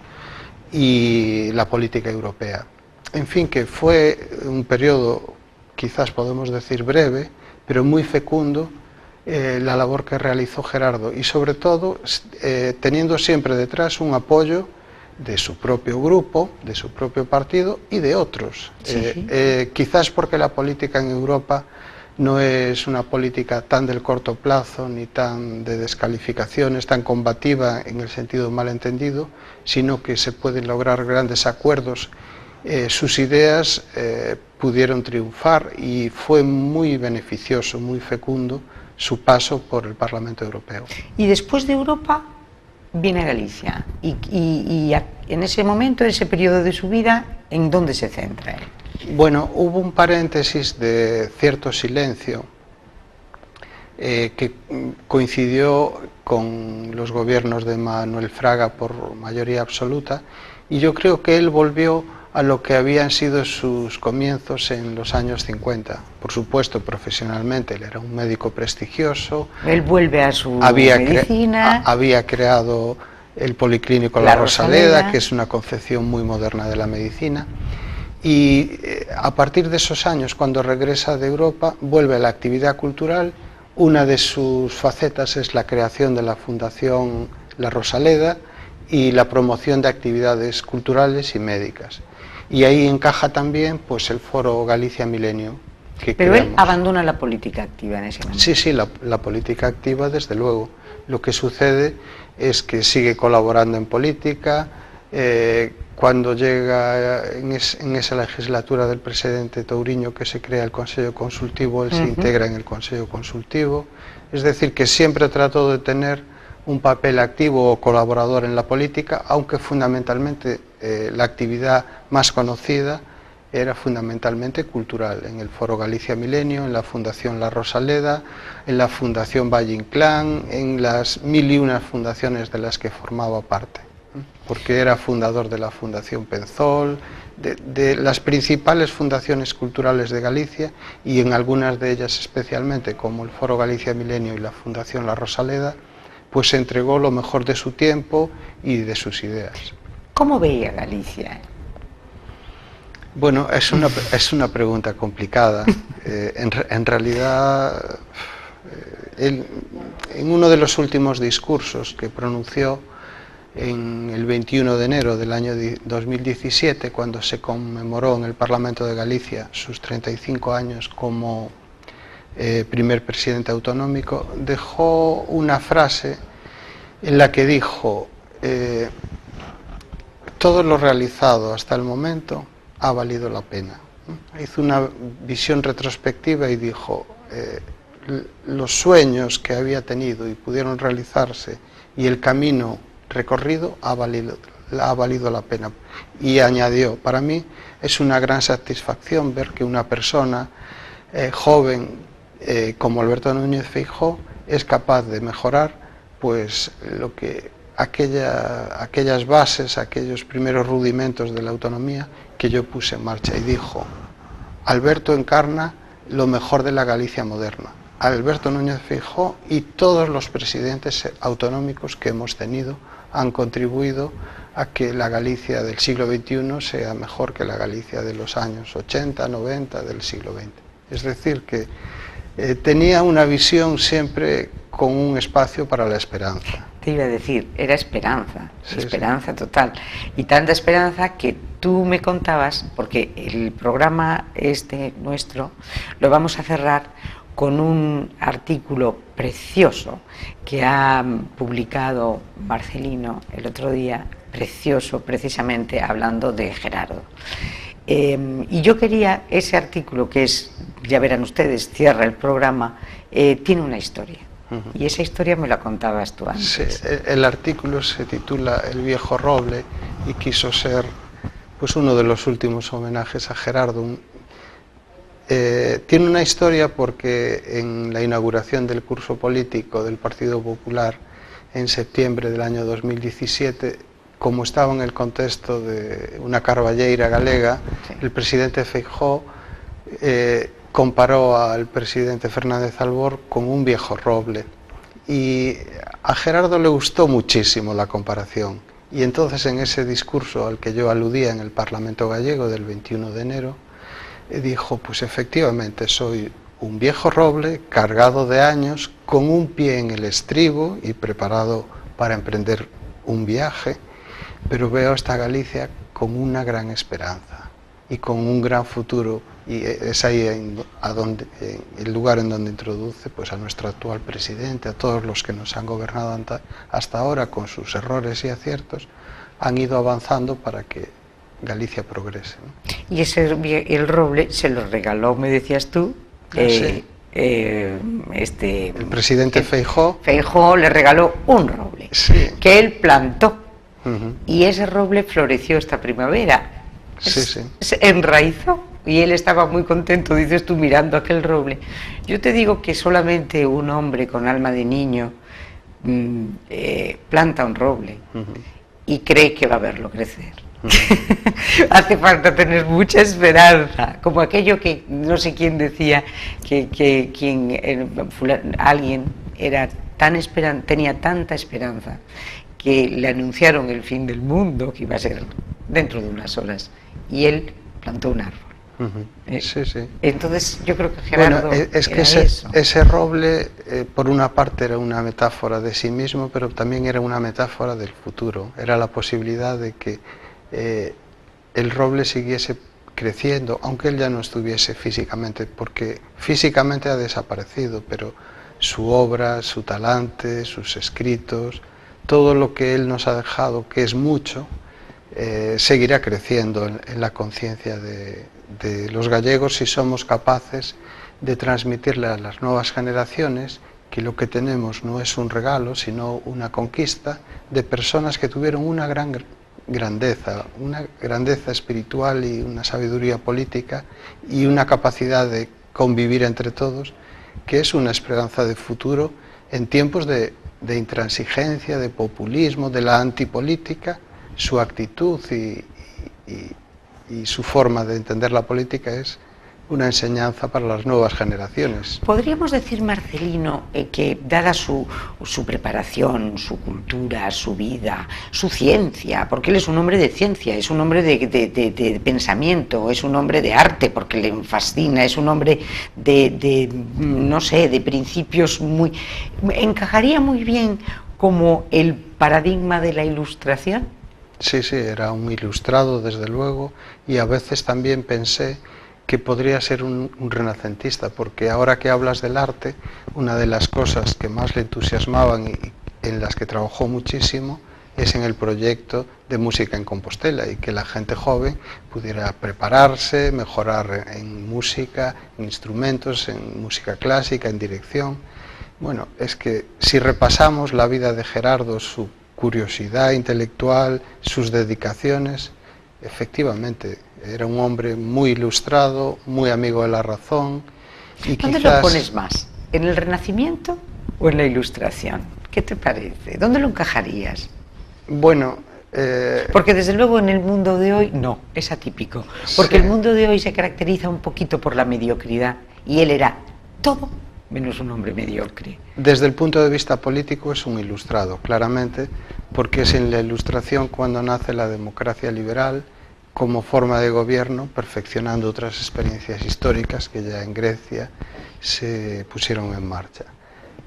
y la política europea. En fin, que fue un periodo, quizás podemos decir breve, pero muy fecundo, la labor que realizó Gerardo, y sobre todo teniendo siempre detrás un apoyo de su propio grupo, de su propio partido y de otros. Quizás porque la política en Europa no es una política tan del corto plazo ni tan de descalificaciones, tan combativa en el sentido malentendido, sino que se pueden lograr grandes acuerdos. Sus ideas pudieron triunfar y fue muy beneficioso, muy fecundo su paso por el Parlamento Europeo. Y después de Europa viene Galicia y en ese momento, en ese periodo de su vida, ¿en dónde se centra él? Bueno, hubo un paréntesis de cierto silencio que coincidió con los gobiernos de Manuel Fraga por mayoría absoluta, y yo creo que él volvió a lo que habían sido sus comienzos en los años 50. Por supuesto, profesionalmente, él era un médico prestigioso. Él vuelve a su medicina. Había creado el Policlínico La Rosaleda, que es una concepción muy moderna de la medicina. Y a partir de esos años, cuando regresa de Europa, vuelve a la actividad cultural. Una de sus facetas es la creación de la Fundación La Rosaleda y la promoción de actividades culturales y médicas. Y ahí encaja también pues el Foro Galicia Milenio. Pero él abandona la política activa en ese momento. Sí, la política activa, desde luego. Lo que sucede es que sigue colaborando en política. Cuando llega en esa legislatura del presidente Touriño, que se crea el Consejo Consultivo, él se integra en el Consejo Consultivo. Es decir, que siempre trató de tener un papel activo o colaborador en la política, aunque fundamentalmente la actividad más conocida era fundamentalmente cultural, en el Foro Galicia Milenio, en la Fundación La Rosaleda, en la Fundación Valle Inclán, en las 1001 fundaciones de las que formaba parte, porque era fundador de la Fundación Penzol, de las principales fundaciones culturales de Galicia, y en algunas de ellas especialmente, como el Foro Galicia Milenio y la Fundación La Rosaleda, pues se entregó lo mejor de su tiempo y de sus ideas. ¿Cómo veía Galicia? Bueno, es una pregunta complicada. En realidad, él, en uno de los últimos discursos que pronunció en el 21 de enero del año 2017, cuando se conmemoró en el Parlamento de Galicia sus 35 años como primer presidente autonómico, dejó una frase en la que dijo: todo lo realizado hasta el momento ha valido la pena. Hizo una visión retrospectiva y dijo: los sueños que había tenido y pudieron realizarse y el camino recorrido ha valido la pena. Y añadió: para mí es una gran satisfacción ver que una persona joven como Alberto Núñez Feijóo es capaz de mejorar pues lo que aquellas bases, aquellos primeros rudimentos de la autonomía que yo puse en marcha. Y dijo: Alberto encarna lo mejor de la Galicia moderna. Alberto Núñez Feijóo y todos los presidentes autonómicos que hemos tenido han contribuido a que la Galicia del siglo XXI sea mejor que la Galicia de los años 80, 90 del siglo XX. Es decir, que tenía una visión siempre con un espacio para la esperanza. Te iba a decir, era esperanza, sí, esperanza, sí, total. Y tanta esperanza que tú me contabas, porque el programa nuestro lo vamos a cerrar con un artículo precioso que ha publicado Marcelino el otro día, precioso, precisamente hablando de Gerardo. Y yo quería, ese artículo que es, ya verán ustedes, cierra el programa, tiene una historia. Y esa historia me la contabas tú antes. Sí, el artículo se titula El viejo roble y quiso ser pues uno de los últimos homenajes a Gerardo. Tiene una historia porque en la inauguración del curso político del Partido Popular en septiembre del año 2017, como estaba en el contexto de una carballeira galega, sí, el presidente Feijóo comparó al presidente Fernández Albor con un viejo roble, y a Gerardo le gustó muchísimo la comparación, y entonces en ese discurso al que yo aludía en el Parlamento gallego del 21 de enero, dijo, pues efectivamente soy un viejo roble cargado de años, con un pie en el estribo y preparado para emprender un viaje, pero veo esta Galicia con una gran esperanza y con un gran futuro, y es ahí el lugar en donde introduce pues a nuestro actual presidente, a todos los que nos han gobernado hasta ahora, con sus errores y aciertos, han ido avanzando para que Galicia progrese, ¿no? Y el roble se lo regaló, me decías tú, sí, el presidente Feijóo. Feijóo le regaló un roble, sí, que él plantó, y ese roble floreció esta primavera, sí, sí, se enraizó, y él estaba muy contento, dices tú, mirando aquel roble. Yo te digo que solamente un hombre con alma de niño planta un roble y cree que va a verlo crecer. Hace falta tener mucha esperanza, como aquello que no sé quién decía, alguien era tenía tanta esperanza que le anunciaron el fin del mundo, que iba a ser dentro de unas horas, y él plantó un árbol. Sí, sí. Entonces yo creo que Gerardo, bueno, es que ese roble por una parte era una metáfora de sí mismo, pero también era una metáfora del futuro, era la posibilidad de que el roble siguiese creciendo, aunque él ya no estuviese físicamente, porque físicamente ha desaparecido, pero su obra, su talante, sus escritos, todo lo que él nos ha dejado, que es mucho, seguirá creciendo en la conciencia de los gallegos si somos capaces de transmitirle a las nuevas generaciones que lo que tenemos no es un regalo, sino una conquista de personas que tuvieron una grandeza espiritual y una sabiduría política y una capacidad de convivir entre todos, que es una esperanza de futuro en tiempos de intransigencia, de populismo, de la antipolítica. Su actitud y su forma de entender la política es una enseñanza para las nuevas generaciones. Podríamos decir, Marcelino, que dada su preparación, su cultura, su vida, su ciencia, porque él es un hombre de ciencia, es un hombre de pensamiento, es un hombre de arte, porque le fascina, es un hombre no sé, de principios encajaría muy bien como el paradigma de la Ilustración. Sí, sí, era un ilustrado, desde luego, y a veces también pensé que podría ser un renacentista, porque ahora que hablas del arte, una de las cosas que más le entusiasmaban y en las que trabajó muchísimo es en el proyecto de música en Compostela, y que la gente joven pudiera prepararse, mejorar en música, en instrumentos, en música clásica, en dirección. Bueno, es que si repasamos la vida de Gerardo, su curiosidad intelectual, sus dedicaciones, efectivamente era un hombre muy ilustrado, muy amigo de la razón. Y ¿dónde lo pones más? ¿En el Renacimiento o en la Ilustración? ¿Qué te parece? ¿Dónde lo encajarías? Bueno, porque desde luego en el mundo de hoy no, es atípico, porque sí, el mundo de hoy se caracteriza un poquito por la mediocridad, y él era todo menos un hombre mediocre. Desde el punto de vista político es un ilustrado, claramente, porque es en la Ilustración cuando nace la democracia liberal como forma de gobierno, perfeccionando otras experiencias históricas que ya en Grecia se pusieron en marcha.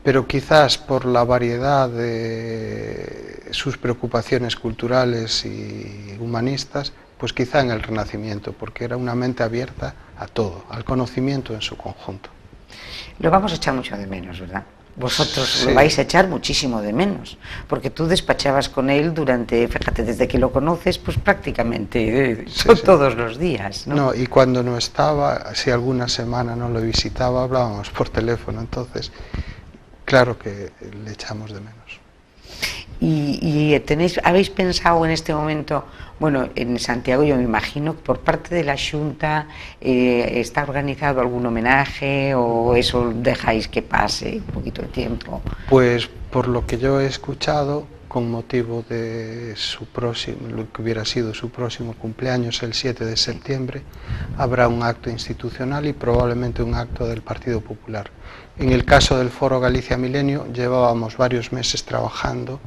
Pero quizás por la variedad de sus preocupaciones culturales y humanistas, pues quizá en el Renacimiento, porque era una mente abierta a todo, al conocimiento en su conjunto. Lo vamos a echar mucho de menos, ¿verdad? Vosotros Sí. lo vais a echar muchísimo de menos, porque tú despachabas con él durante, fíjate, desde que lo conoces, pues prácticamente todos los días, ¿no? No, y cuando no estaba, si alguna semana no lo visitaba, hablábamos por teléfono, entonces, claro que le echamos de menos. Y habéis pensado en este momento, bueno, en Santiago yo me imagino que por parte de la Xunta está organizado algún homenaje o eso dejáis que pase un poquito el tiempo. Pues por lo que yo he escuchado, con motivo de su próximo, lo que hubiera sido su próximo cumpleaños, el 7 de septiembre, habrá un acto institucional y probablemente un acto del Partido Popular. En el caso del Foro Galicia Milenio, llevábamos varios meses trabajando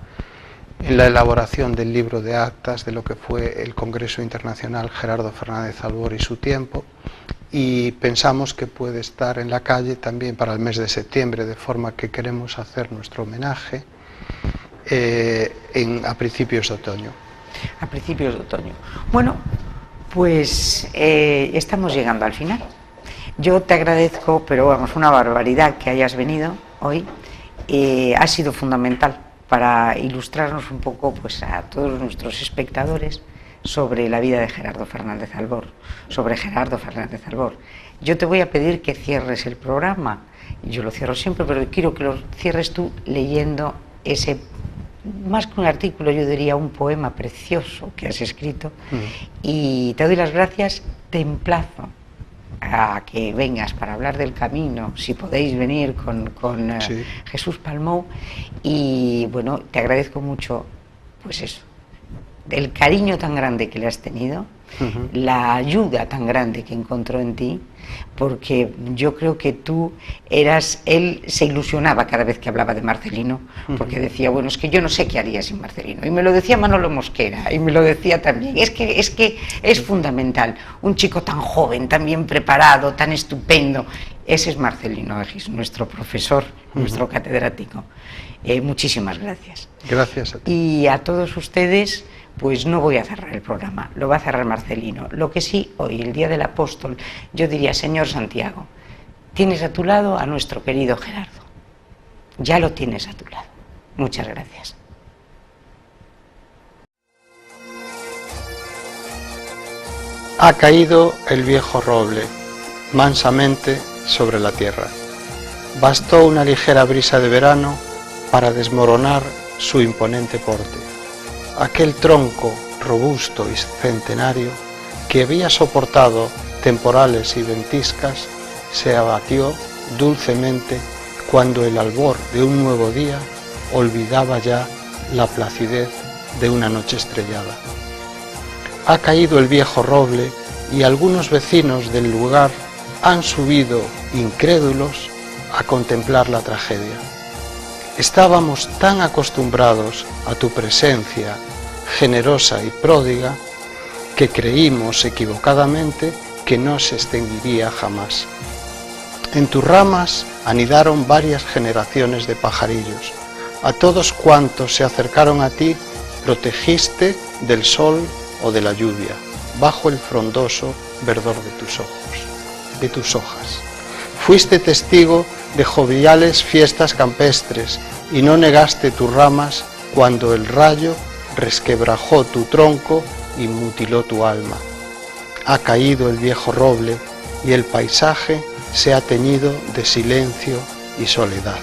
en la elaboración del libro de actas de lo que fue el Congreso Internacional Gerardo Fernández Albor y su tiempo, y pensamos que puede estar en la calle también para el mes de septiembre, de forma que queremos hacer nuestro homenaje a principios de otoño. A principios de otoño. Bueno, pues estamos llegando al final. Yo te agradezco, pero vamos, una barbaridad que hayas venido hoy. Ha sido fundamental para ilustrarnos un poco, pues, a todos nuestros espectadores sobre la vida de Gerardo Fernández Albor, sobre Gerardo Fernández Albor. Yo te voy a pedir que cierres el programa, yo lo cierro siempre, pero quiero que lo cierres tú leyendo ese, más que un artículo, yo diría un poema precioso que has escrito, y te doy las gracias, te emplazo a que vengas para hablar del camino, si podéis venir con sí. Jesús Palmou, y bueno, te agradezco mucho, pues eso, el cariño tan grande que le has tenido, la ayuda tan grande que encontró en ti, porque yo creo que tú eras, él se ilusionaba cada vez que hablaba de Marcelino, porque decía, bueno, es que yo no sé qué haría sin Marcelino, y me lo decía Manolo Mosquera, y me lo decía también, es que es fundamental, un chico tan joven, tan bien preparado, tan estupendo, ese es Marcelino Egis, nuestro profesor, nuestro catedrático. Muchísimas gracias. Gracias a ti. Y a todos ustedes, pues no voy a cerrar el programa, lo va a cerrar Marcelino. Lo que sí, hoy, el Día del Apóstol, yo diría, señor Santiago, tienes a tu lado a nuestro querido Gerardo. Ya lo tienes a tu lado. Muchas gracias. Ha caído el viejo roble, mansamente sobre la tierra. Bastó una ligera brisa de verano para desmoronar su imponente porte. Aquel tronco robusto y centenario que había soportado temporales y ventiscas se abatió dulcemente cuando el albor de un nuevo día olvidaba ya la placidez de una noche estrellada. Ha caído el viejo roble y algunos vecinos del lugar han subido incrédulos a contemplar la tragedia. Estábamos tan acostumbrados a tu presencia generosa y pródiga que creímos equivocadamente que no se extinguiría jamás. En tus ramas anidaron varias generaciones de pajarillos. A todos cuantos se acercaron a ti protegiste del sol o de la lluvia, bajo el frondoso verdor de tus hojas. Fuiste testigo de joviales fiestas campestres y no negaste tus ramas cuando el rayo resquebrajó tu tronco y mutiló tu alma. Ha caído el viejo roble y el paisaje se ha teñido de silencio y soledad,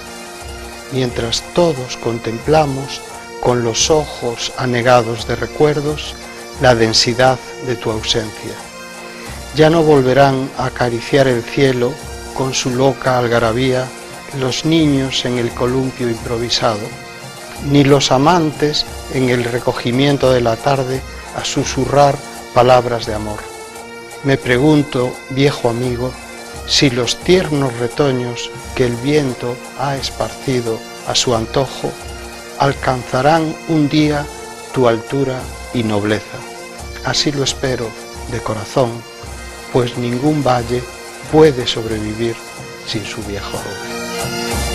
mientras todos contemplamos con los ojos anegados de recuerdos la densidad de tu ausencia. Ya no volverán a acariciar el cielo con su loca algarabía los niños en el columpio improvisado, ni los amantes en el recogimiento de la tarde a susurrar palabras de amor. Me pregunto, viejo amigo, si los tiernos retoños que el viento ha esparcido a su antojo alcanzarán un día tu altura y nobleza. Así lo espero de corazón, pues ningún valle puede sobrevivir sin su viejo roble.